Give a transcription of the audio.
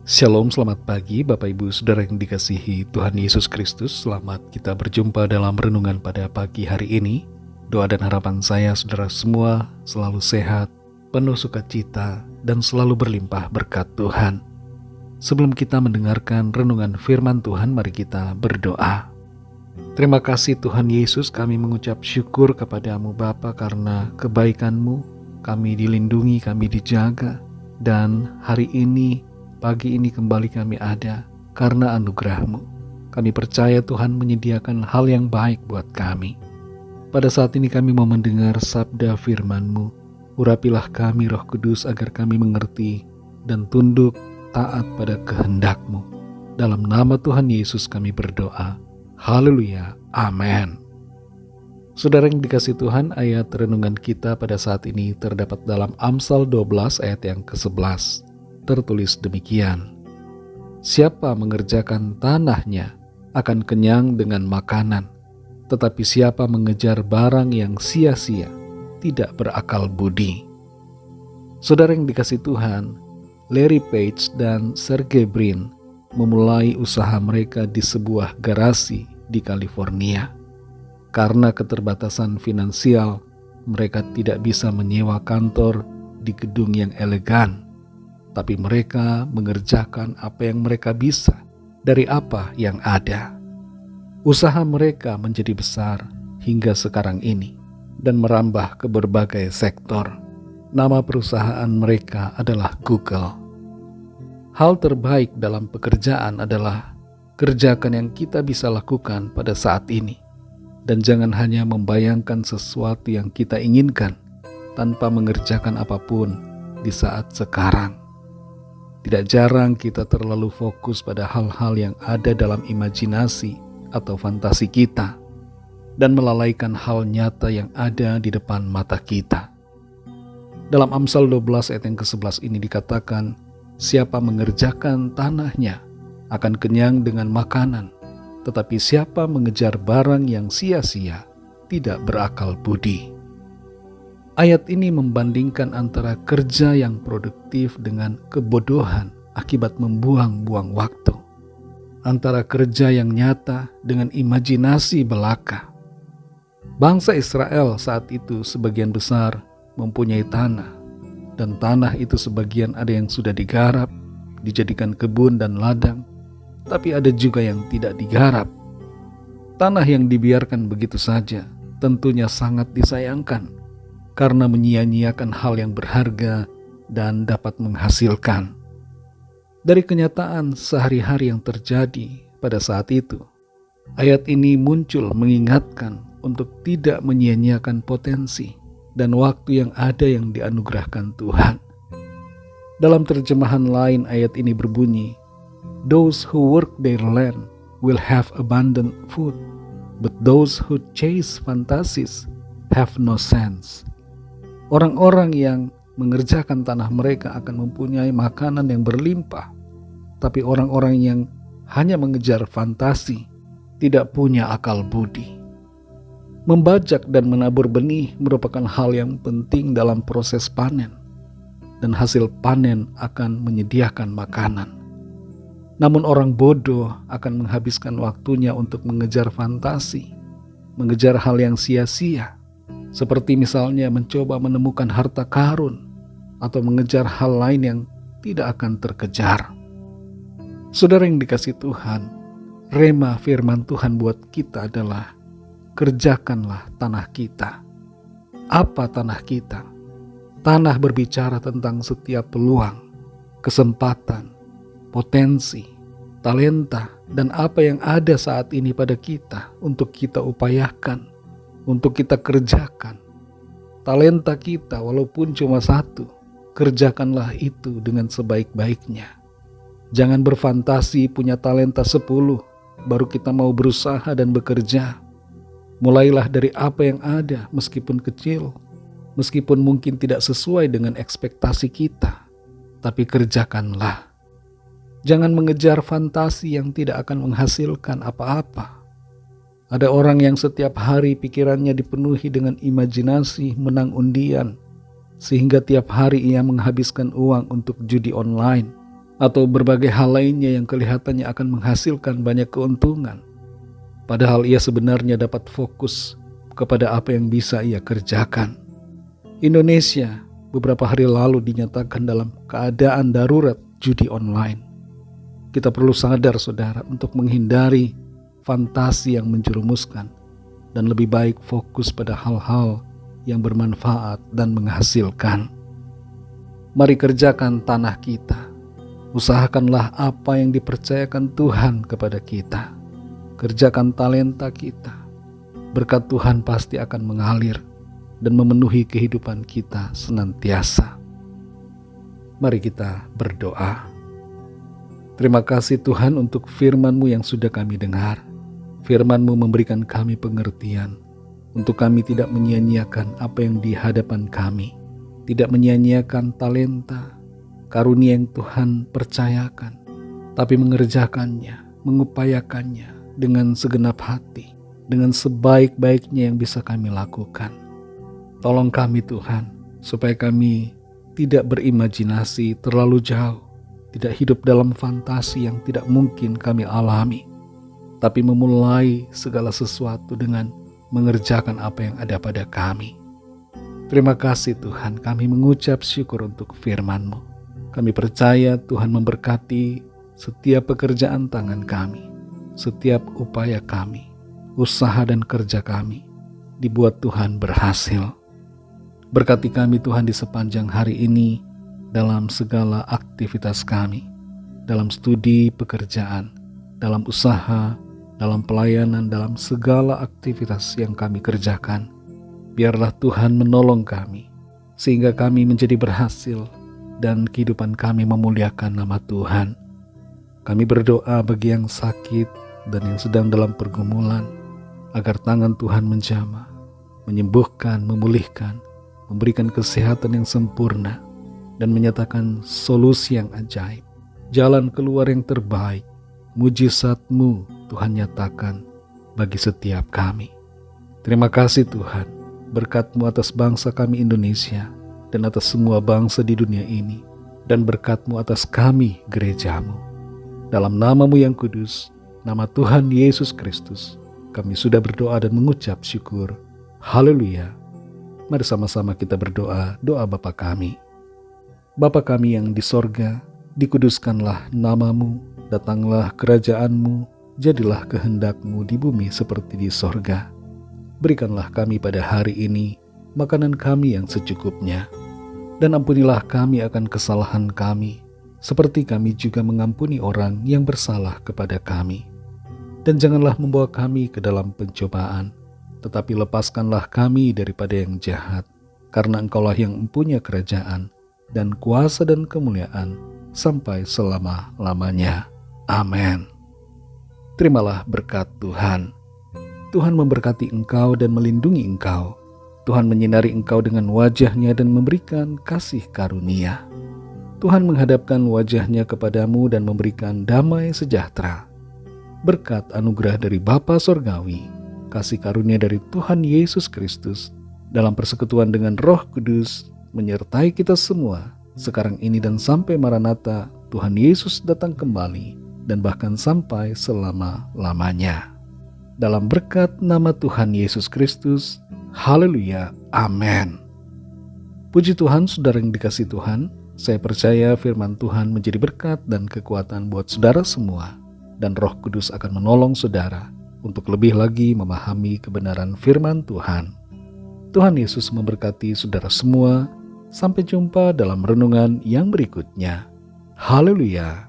Shalom, selamat pagi Bapak Ibu Saudara yang dikasihi Tuhan Yesus Kristus. Selamat kita berjumpa dalam renungan pada pagi hari ini. Doa dan harapan saya saudara semua selalu sehat, penuh sukacita, dan selalu berlimpah berkat Tuhan. Sebelum kita mendengarkan renungan firman Tuhan, mari kita berdoa. Terima kasih Tuhan Yesus, kami mengucap syukur kepadamu Bapa karena kebaikan-Mu, kami dilindungi, kami dijaga, dan hari ini pagi ini kembali kami ada karena anugerah-Mu. Kami percaya Tuhan menyediakan hal yang baik buat kami. Pada saat ini kami mau mendengar sabda firman-Mu. Urapilah kami Roh Kudus agar kami mengerti dan tunduk taat pada kehendak-Mu. Dalam nama Tuhan Yesus kami berdoa. Haleluya. Amin. Saudara yang dikasih Tuhan, ayat renungan kita pada saat ini terdapat dalam Amsal 12 ayat yang ke-11. Tertulis demikian, siapa mengerjakan tanahnya akan kenyang dengan makanan, tetapi siapa mengejar barang yang sia-sia tidak berakal budi. Saudara yang dikasih Tuhan, Larry Page dan Sergey Brin memulai usaha mereka di sebuah garasi di California. Karena keterbatasan finansial, mereka tidak bisa menyewa kantor di gedung yang elegan. Tapi mereka mengerjakan apa yang mereka bisa dari apa yang ada. Usaha mereka menjadi besar hingga sekarang ini dan merambah ke berbagai sektor. Nama perusahaan mereka adalah Google. Hal terbaik dalam pekerjaan adalah kerjakan yang kita bisa lakukan pada saat ini. Dan jangan hanya membayangkan sesuatu yang kita inginkan tanpa mengerjakan apapun di saat sekarang. Tidak jarang kita terlalu fokus pada hal-hal yang ada dalam imajinasi atau fantasi kita dan melalaikan hal nyata yang ada di depan mata kita. Dalam Amsal 12 ayat yang ke-11 ini dikatakan, siapa mengerjakan tanahnya akan kenyang dengan makanan, tetapi siapa mengejar barang yang sia-sia tidak berakal budi. Ayat ini membandingkan antara kerja yang produktif dengan kebodohan akibat membuang-buang waktu. Antara kerja yang nyata dengan imajinasi belaka. Bangsa Israel saat itu sebagian besar mempunyai tanah. Dan tanah itu sebagian ada yang sudah digarap, dijadikan kebun dan ladang. Tapi ada juga yang tidak digarap. Tanah yang dibiarkan begitu saja tentunya sangat disayangkan. Karena menyia-nyiakan hal yang berharga dan dapat menghasilkan. Dari kenyataan sehari-hari yang terjadi pada saat itu, ayat ini muncul mengingatkan untuk tidak menyia-nyiakan potensi dan waktu yang ada yang dianugerahkan Tuhan. Dalam terjemahan lain ayat ini berbunyi, those who work their land will have abundant food, but those who chase fantasies have no sense. Orang-orang yang mengerjakan tanah mereka akan mempunyai makanan yang berlimpah, tapi orang-orang yang hanya mengejar fantasi tidak punya akal budi. Membajak dan menabur benih merupakan hal yang penting dalam proses panen, dan hasil panen akan menyediakan makanan. Namun orang bodoh akan menghabiskan waktunya untuk mengejar fantasi, mengejar hal yang sia-sia, seperti misalnya mencoba menemukan harta karun atau mengejar hal lain yang tidak akan terkejar. Saudara yang dikasih Tuhan, rema firman Tuhan buat kita adalah kerjakanlah tanah kita. Apa tanah kita? Tanah berbicara tentang setiap peluang, kesempatan, potensi, talenta, dan apa yang ada saat ini pada kita untuk kita upayakan, untuk kita kerjakan. Talenta kita walaupun cuma satu, kerjakanlah itu dengan sebaik-baiknya. Jangan berfantasi punya talenta 10, baru kita mau berusaha dan bekerja. Mulailah dari apa yang ada meskipun kecil, meskipun mungkin tidak sesuai dengan ekspektasi kita, tapi kerjakanlah. Jangan mengejar fantasi yang tidak akan menghasilkan apa-apa. Ada orang yang setiap hari pikirannya dipenuhi dengan imajinasi menang undian, sehingga tiap hari ia menghabiskan uang untuk judi online, atau berbagai hal lainnya yang kelihatannya akan menghasilkan banyak keuntungan. Padahal ia sebenarnya dapat fokus kepada apa yang bisa ia kerjakan. Indonesia beberapa hari lalu dinyatakan dalam keadaan darurat judi online. Kita perlu sadar, saudara, untuk menghindari fantasi yang menjerumuskan dan lebih baik fokus pada hal-hal yang bermanfaat dan menghasilkan. Mari kerjakan tanah kita. Usahakanlah apa yang dipercayakan Tuhan kepada kita. Kerjakan talenta kita. Berkat Tuhan pasti akan mengalir dan memenuhi kehidupan kita senantiasa. Mari kita berdoa. Terima kasih Tuhan untuk firman-Mu yang sudah kami dengar. Firman-Mu memberikan kami pengertian untuk kami tidak menyia-nyiakan apa yang di hadapan kami. Tidak menyia-nyiakan talenta, karunia yang Tuhan percayakan, tapi mengerjakannya, mengupayakannya dengan segenap hati, dengan sebaik-baiknya yang bisa kami lakukan. Tolong kami Tuhan, supaya kami tidak berimajinasi terlalu jauh, tidak hidup dalam fantasi yang tidak mungkin kami alami, tapi memulai segala sesuatu dengan mengerjakan apa yang ada pada kami. Terima kasih Tuhan, kami mengucap syukur untuk firman-Mu. Kami percaya Tuhan memberkati setiap pekerjaan tangan kami, setiap upaya kami, usaha dan kerja kami, dibuat Tuhan berhasil. Berkati kami Tuhan di sepanjang hari ini, dalam segala aktivitas kami, dalam studi pekerjaan, dalam usaha, dalam pelayanan, dalam segala aktivitas yang kami kerjakan. Biarlah Tuhan menolong kami, sehingga kami menjadi berhasil dan kehidupan kami memuliakan nama Tuhan. Kami berdoa bagi yang sakit dan yang sedang dalam pergumulan, agar tangan Tuhan menjamah, menyembuhkan, memulihkan, memberikan kesehatan yang sempurna, dan menyatakan solusi yang ajaib, jalan keluar yang terbaik. Mujizat-Mu Tuhan nyatakan bagi setiap kami. Terima kasih Tuhan, berkat-Mu atas bangsa kami Indonesia, dan atas semua bangsa di dunia ini, dan berkat-Mu atas kami gereja-Mu. Dalam nama-Mu yang kudus, nama Tuhan Yesus Kristus, kami sudah berdoa dan mengucap syukur. Haleluya. Mari sama-sama kita berdoa, doa Bapa kami. Bapa kami yang di sorga, dikuduskanlah nama-Mu, datanglah kerajaan-Mu, jadilah kehendak-Mu di bumi seperti di sorga. Berikanlah kami pada hari ini makanan kami yang secukupnya, dan ampunilah kami akan kesalahan kami, seperti kami juga mengampuni orang yang bersalah kepada kami. Dan janganlah membawa kami ke dalam pencobaan, tetapi lepaskanlah kami daripada yang jahat, karena Engkaulah yang mempunyai kerajaan, dan kuasa dan kemuliaan, sampai selama-lamanya. Amin. Terimalah berkat Tuhan. Tuhan memberkati engkau dan melindungi engkau. Tuhan menyinari engkau dengan wajah-Nya dan memberikan kasih karunia. Tuhan menghadapkan wajah-Nya kepadamu dan memberikan damai sejahtera. Berkat anugerah dari Bapa Sorgawi, kasih karunia dari Tuhan Yesus Kristus, dalam persekutuan dengan Roh Kudus, menyertai kita semua, sekarang ini dan sampai Maranatha, Tuhan Yesus datang kembali, dan bahkan sampai selama-lamanya. Dalam berkat nama Tuhan Yesus Kristus, haleluya, amin. Puji Tuhan, saudara yang dikasihi Tuhan, saya percaya firman Tuhan menjadi berkat dan kekuatan buat saudara semua, dan Roh Kudus akan menolong saudara untuk lebih lagi memahami kebenaran firman Tuhan. Tuhan Yesus memberkati saudara semua. Sampai jumpa dalam renungan yang berikutnya. Haleluya.